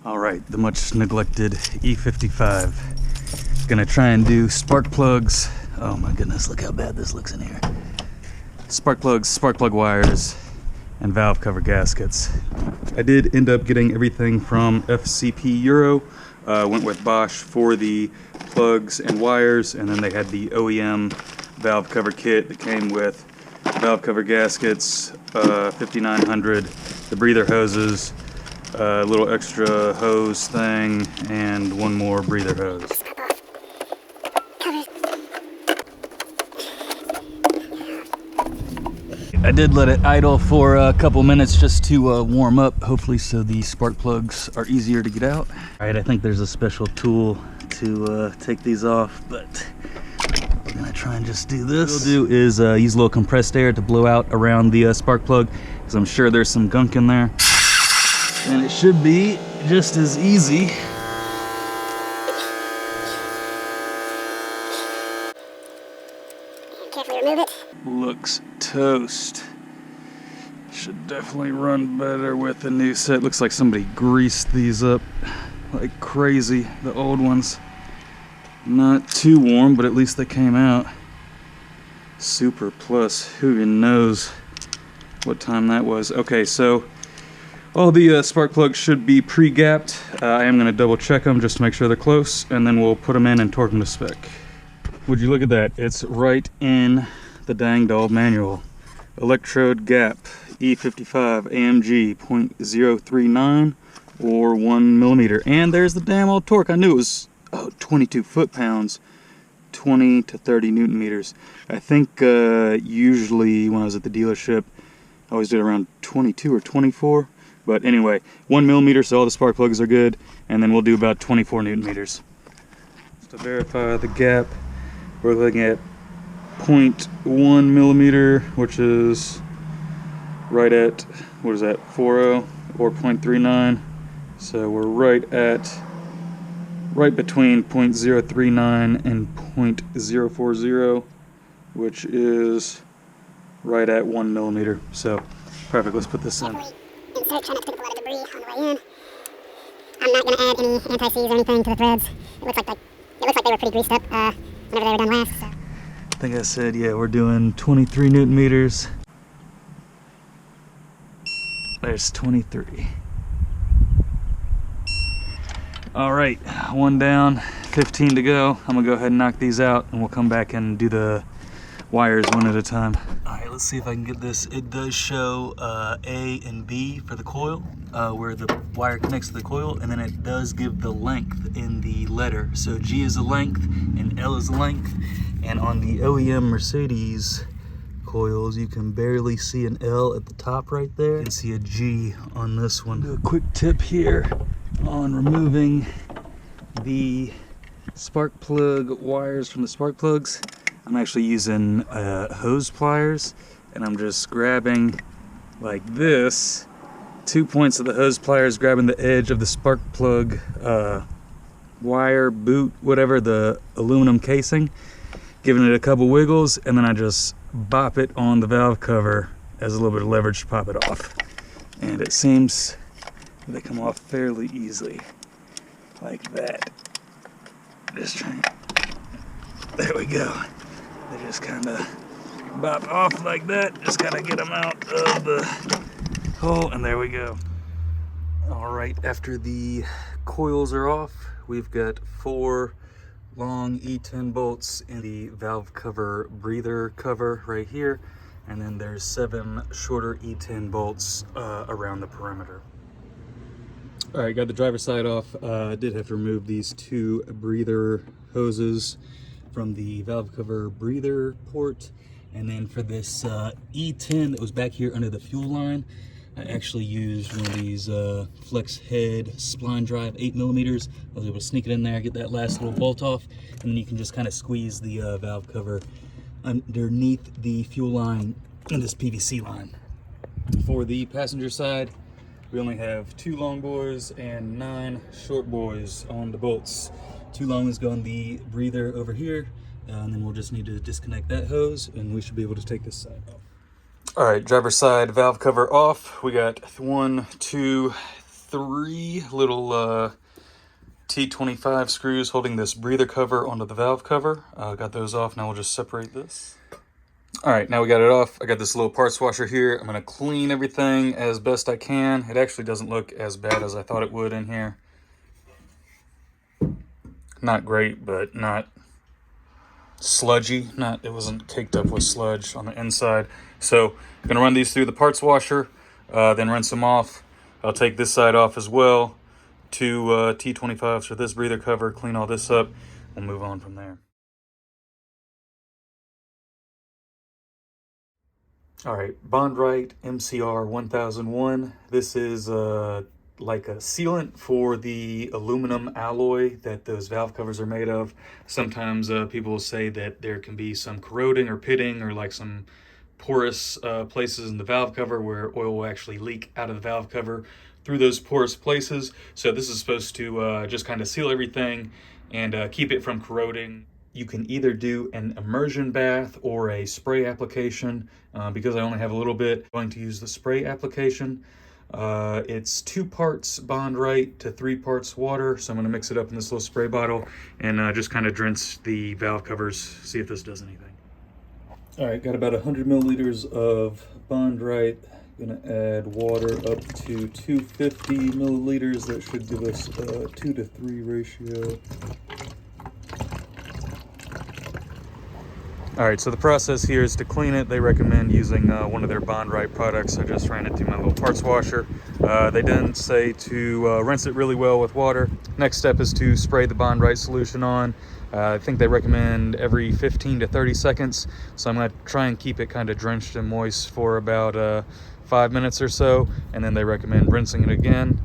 All right, the much neglected E55. Gonna try and do spark plugs. Oh my goodness, look how bad this looks in here. Spark plugs, spark plug wires, and valve cover gaskets. I did end up getting everything from fcpeuro. Went with Bosh for the plugs and wires, and then they had the OEM valve cover kit that came with valve cover gaskets, 5900, the breather hoses, a little extra hose thing, and one more breather hose. I did let it idle for a couple minutes just to warm up, hopefully so the spark plugs are easier to get out. All right, I think there's a special tool to take these off, but we're gonna try and just do this. What we'll do is use a little compressed air to blow out around the spark plug, because I'm sure there's some gunk in there. And it should be just as easy. Carefully remove it. Looks toast. Should definitely run better with the new set. Looks like somebody greased these up like crazy, the old ones. Not too warm, but at least they came out. Super plus, who even knows what time that was. Okay, so all the spark plugs should be pre-gapped. I am gonna double check them just to make sure they're close, and then we'll put them in and torque them to spec. Would you look at that? It's right in the dang doll manual. Electrode gap, E55 AMG 0.039 or 1 millimeter. And there's the damn old torque. I knew it was 22 foot-pounds, 20 to 30 newton meters. I think usually when I was at the dealership, I always did around 22 or 24. But anyway, 1 millimeter, so all the spark plugs are good. And then we'll do about 24 newton meters. Just to verify the gap, we're looking at 0.1 millimeter, which is right at, what is that, 40 or 0.39. So we're right between 0.039 and 0.040, which is right at 1 millimeter. So perfect, let's put this in. Insert, try not to pick up a lot of debris on the way in. I'm not going to add any anti-seize or anything to the threads. It looks like they were pretty greased up whenever they were done last. So. I think I said, yeah, we're doing 23 newton meters. There's 23. All right, one down, 15 to go. I'm gonna go ahead and knock these out, and we'll come back and do the wires one at a time. All right, let's see if I can get this. It does show A and B for the coil, where the wire connects to the coil, and then it does give the length in the letter. So G is a length and L is a length. And on the OEM Mercedes coils, you can barely see an L at the top right there. You can see a G on this one. Do a quick tip here on removing the spark plug wires from the spark plugs. I'm actually using hose pliers, and I'm just grabbing like this, 2 points of the hose pliers, grabbing the edge of the spark plug wire, boot, whatever, the aluminum casing, giving it a couple wiggles, and then I just bop it on the valve cover as a little bit of leverage to pop it off. And it seems they come off fairly easily, like that. Just trying. There we go. They just kind of bop off like that. Just kind of get them out of the hole, and there we go. All right, after the coils are off, we've got 4 long E10 bolts in the valve cover breather cover right here, and then there's 7 shorter E10 bolts around the perimeter. All right, got the driver's side off. I did have to remove these 2 breather hoses from the valve cover breather port, and then for this E10 that was back here under the fuel line, I actually used one of these flex head spline drive 8 millimeters. I was able to sneak it in there, get that last little bolt off, and then you can just kind of squeeze the valve cover underneath the fuel line in this PVC line. For the passenger side, we only have 2 long boys and 9 short boys on the bolts. 2 long ones go on the breather over here, and then we'll just need to disconnect that hose, and we should be able to take this side off. All right, driver's side valve cover off. We got 1, 2, 3 little T25 screws holding this breather cover onto the valve cover. Got those off. Now we'll just separate this. All right, now we got it off. I got this little parts washer here. I'm gonna clean everything as best I can. It actually doesn't look as bad as I thought it would in here. Not great, but not sludgy. It wasn't caked up with sludge on the inside. So I'm gonna run these through the parts washer, then rinse them off. I'll take this side off as well. 2 T25s for this breather cover, clean all this up. We'll move on from there. All right, Bondrite MCR 1001. This is like a sealant for the aluminum alloy that those valve covers are made of. Sometimes people will say that there can be some corroding or pitting or like some porous places in the valve cover where oil will actually leak out of the valve cover through those porous places. So this is supposed to just kind of seal everything and keep it from corroding. You can either do an immersion bath or a spray application. Because I only have a little bit, I'm going to use the spray application. It's 2 parts Bondrite to 3 parts water. So I'm gonna mix it up in this little spray bottle and just kind of drench the valve covers, see if this does anything. All right, got about 100 milliliters of Bondrite. Gonna add water up to 250 milliliters. That should give us a 2 to 3 ratio. All right, so the process here is to clean it. They recommend using one of their Bondrite products. I just ran it through my little parts washer. They didn't say to rinse it really well with water. Next step is to spray the Bondrite solution on. I think they recommend every 15 to 30 seconds. So I'm gonna try and keep it kind of drenched and moist for about 5 minutes or so, and then they recommend rinsing it again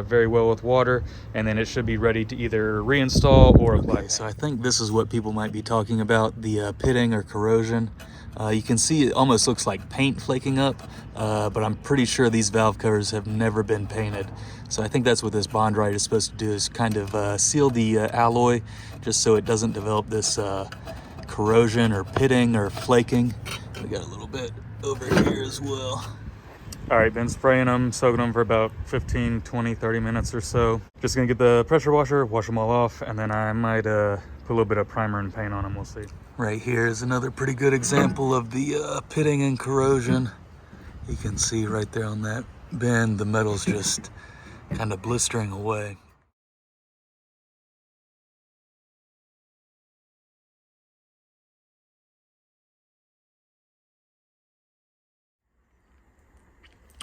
very well with water, and then it should be ready to either reinstall or apply. Okay, so I think this is what people might be talking about, the pitting or corrosion. You can see it almost looks like paint flaking up, but I'm pretty sure these valve covers have never been painted. So I think that's what this Bondrite is supposed to do, is kind of seal the alloy just so it doesn't develop this corrosion or pitting or flaking. We got a little bit over here as well. All right, been spraying them, soaking them for about 15, 20, 30 minutes or so. Just gonna get the pressure washer, wash them all off, and then I might put a little bit of primer and paint on them, we'll see. Right here is another pretty good example of the pitting and corrosion. You can see right there on that bend, the metal's just kind of blistering away.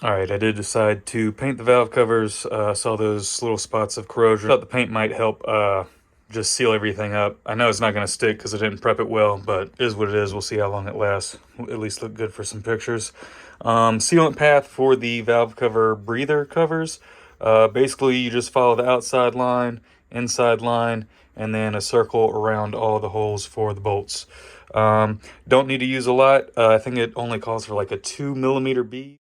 All right, I did decide to paint the valve covers. Saw those little spots of corrosion. Thought the paint might help just seal everything up. I know it's not gonna stick because I didn't prep it well, but it is what it is. We'll see how long it lasts. Will at least look good for some pictures. Sealant path for the valve cover breather covers. Basically, you just follow the outside line, inside line, and then a circle around all the holes for the bolts. Don't need to use a lot. I think it only calls for like a 2 millimeter bead.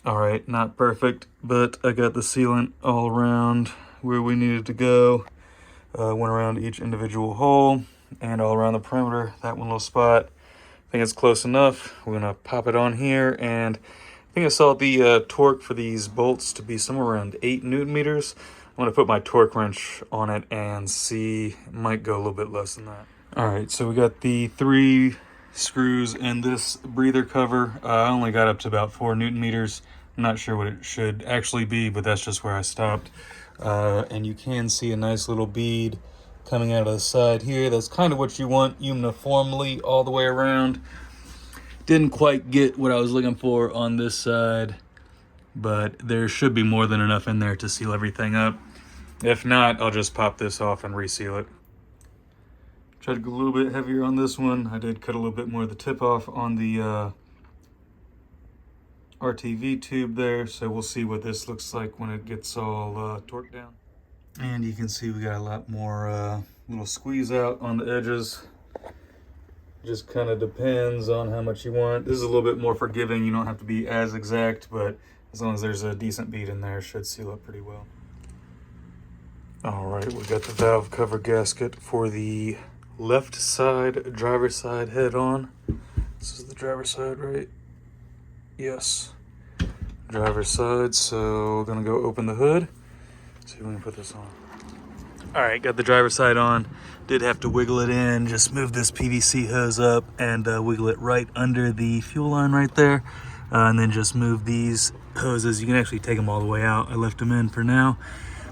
All right, not perfect, but I got the sealant all around where we needed to go. Went around each individual hole and all around the perimeter, that one little spot. I think it's close enough. We're gonna pop it on here, and I think I saw the torque for these bolts to be somewhere around 8 Newton meters. I'm gonna put my torque wrench on it and see, it might go a little bit less than that. All right, so we got the 3 screws in this breather cover. I only got up to about 4 Newton meters. I'm not sure what it should actually be, but that's just where I stopped. And you can see a nice little bead coming out of the side here. That's kind of what you want uniformly all the way around. Didn't quite get what I was looking for on this side, but there should be more than enough in there to seal everything up. If not, I'll just pop this off and reseal it. Tried to go a little bit heavier on this one. I did cut a little bit more of the tip off on the RTV tube there, so we'll see what this looks like when it gets all torqued down. And you can see we got a lot more little squeeze out on the edges. Just kind of depends on how much you want. This is a little bit more forgiving. You don't have to be as exact, but as long as there's a decent bead in there, it should seal up pretty well. All right, we got the valve cover gasket for the left side, driver's side head on. This is the driver's side, right? Yes. Driver's side, so we're gonna go open the hood. See if we can put this on. All right, got the driver's side on. Did have to wiggle it in, just move this PVC hose up and wiggle it right under the fuel line right there. And then just move these hoses. You can actually take them all the way out. I left them in for now.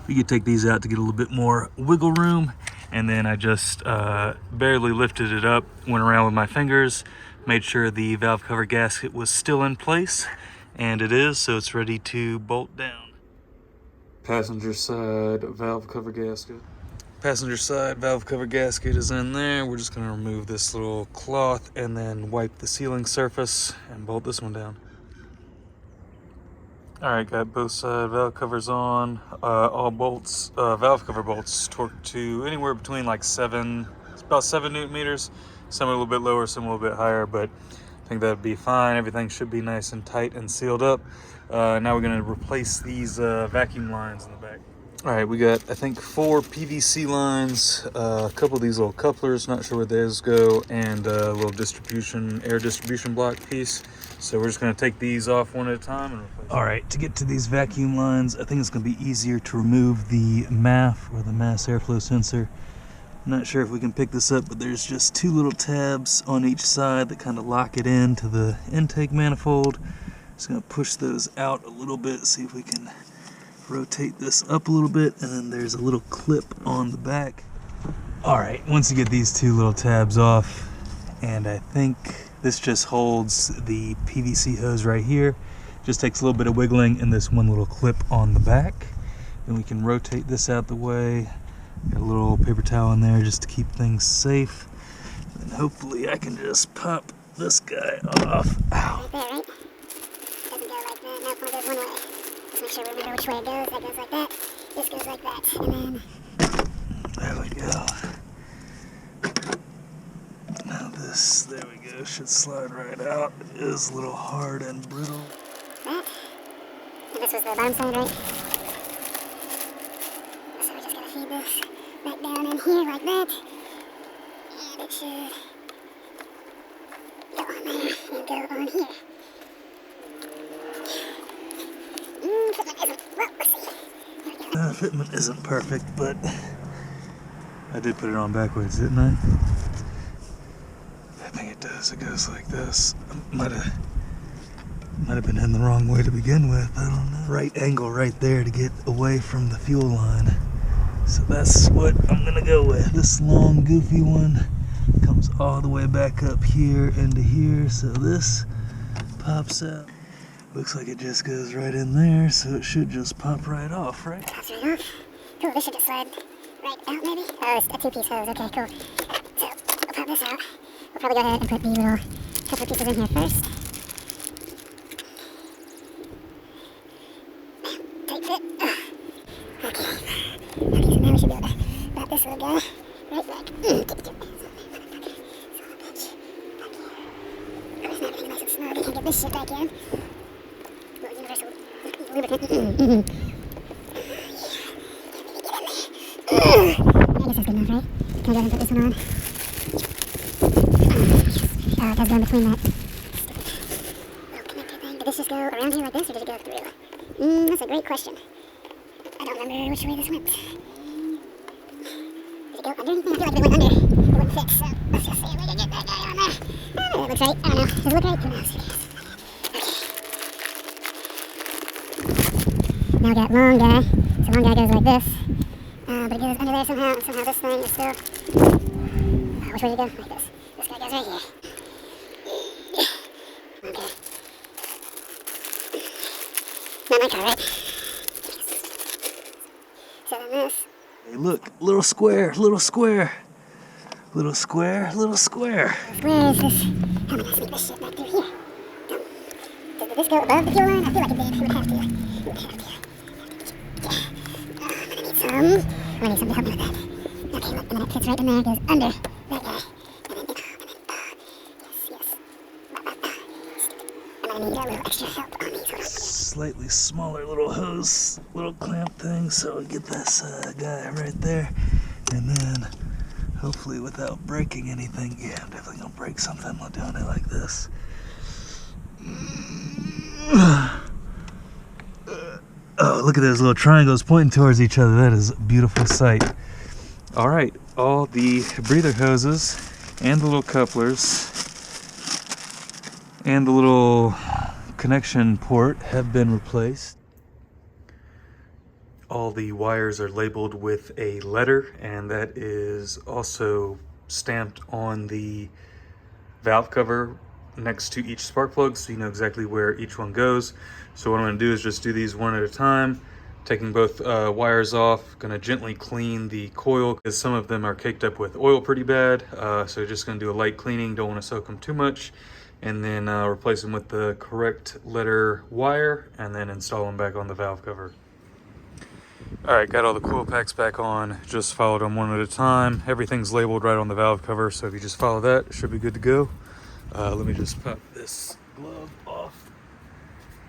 You could take these out to get a little bit more wiggle room. And then I just barely lifted it up, went around with my fingers, made sure the valve cover gasket was still in place, and it is, so it's ready to bolt down. Passenger side valve cover gasket. Passenger side valve cover gasket is in there. We're just gonna remove this little cloth and then wipe the sealing surface and bolt this one down. All right, got both side valve covers on. All bolts, valve cover bolts torqued to anywhere between like it's about 7 Newton meters. Some a little bit lower, some a little bit higher, but I think that'd be fine. Everything should be nice and tight and sealed up. Now we're gonna replace these vacuum lines in the back. All right, we got, I think, 4 PVC lines, a couple of these little couplers, not sure where those go, and a little air distribution block piece. So we're just gonna take these off one at a time and replace them. All right, to get to these vacuum lines, I think it's gonna be easier to remove the MAF, or the mass airflow sensor. I'm not sure if we can pick this up, but there's just 2 little tabs on each side that kind of lock it into the intake manifold. Just gonna push those out a little bit, see if we can rotate this up a little bit, and then there's a little clip on the back. All right, once you get these 2 little tabs off, and I think this just holds the PVC hose right here. Just takes a little bit of wiggling and this one little clip on the back. Then we can rotate this out the way. Got a little paper towel in there just to keep things safe. And hopefully I can just pop this guy off. Ow. Right there, right? Doesn't go like that. No, it only goes one way. Just make sure we remember which way it goes. That goes like that. This goes like that. And then... There we go. Now this, there we go, should slide right out. It is a little hard and brittle. That. And this was the bottom side, right? So we're just gonna feed this back down in here like that. And it should go on there and go on here. Fitment isn't, well, let's see. There we go. Fitment isn't perfect, but I did put it on backwards, didn't I? I think it does. It goes like this. Might have been in the wrong way to begin with. I don't know. Right angle right there to get away from the fuel line. So that's what I'm gonna go with. This long goofy one comes all the way back up here into here. So this pops out. Looks like it just goes right in there. So it should just pop right off, right? Pops right off. Cool. This should just slide right out, maybe. Oh, it's a 2-piece hose. Okay, cool. So we'll pop this out. We'll probably go ahead and put the little couple pieces in here first. Tight fit. Okay. Okay, so now we should be able to pop this little guy right back. Get your hands on there. Okay. Of course, not everything nice and smooth. You can't get this shit back in. Little universal lubricant. I guess that's good enough, right? Can I go ahead and put this one on? It does go in between that little connector thing. Did this just go around here like this, or did it go through? That's a great question. I don't remember which way this went. Did it go under anything? I feel like if it went under, it wouldn't fit, so let's just see if we can get that guy on there. That looks right. I don't know. Does it look right? Who knows? Okay. Now we got long guy. So long guy goes like this. But it goes under there somehow, and somehow this thing is still... which way did it go? Like this. This guy goes right here. Okay. Not my car, right? So then this... Hey, look, little square, little square. Little square, little square. Where is this? How am I going to sneak this shit back through here? Did this go above the fuel line? I feel like it did. It would have to. It would have to. I'm gonna need some to help me with that. Okay, look, and then it fits right in there, goes under that guy. And then, yes. I'm gonna need a little extra help on these. Slightly smaller little hose, little clamp thing, so we get this guy right there. And then, hopefully without breaking anything, yeah, I'm definitely gonna break something while doing it like this. Oh, look at those little triangles pointing towards each other. That is a beautiful sight. All right, all the breather hoses and the little couplers and the little connection port have been replaced. All the wires are labeled with a letter, and that is also stamped on the valve cover next to each spark plug, so you know exactly where each one goes. So what I'm going to do is just do these one at a time, taking both wires off. Going to gently clean the coil because some of them are caked up with oil pretty bad, so just going to do a light cleaning. Don't want to soak them too much, and then replace them with the correct letter wire, and then install them back on the valve cover. All right, got all the coil packs back on. Just followed them one at a time. Everything's labeled right on the valve cover, so if you just follow that, it should be good to go. Let me just pop this glove off,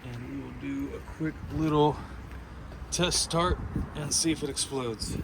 and we will do a quick little test start and see if it explodes.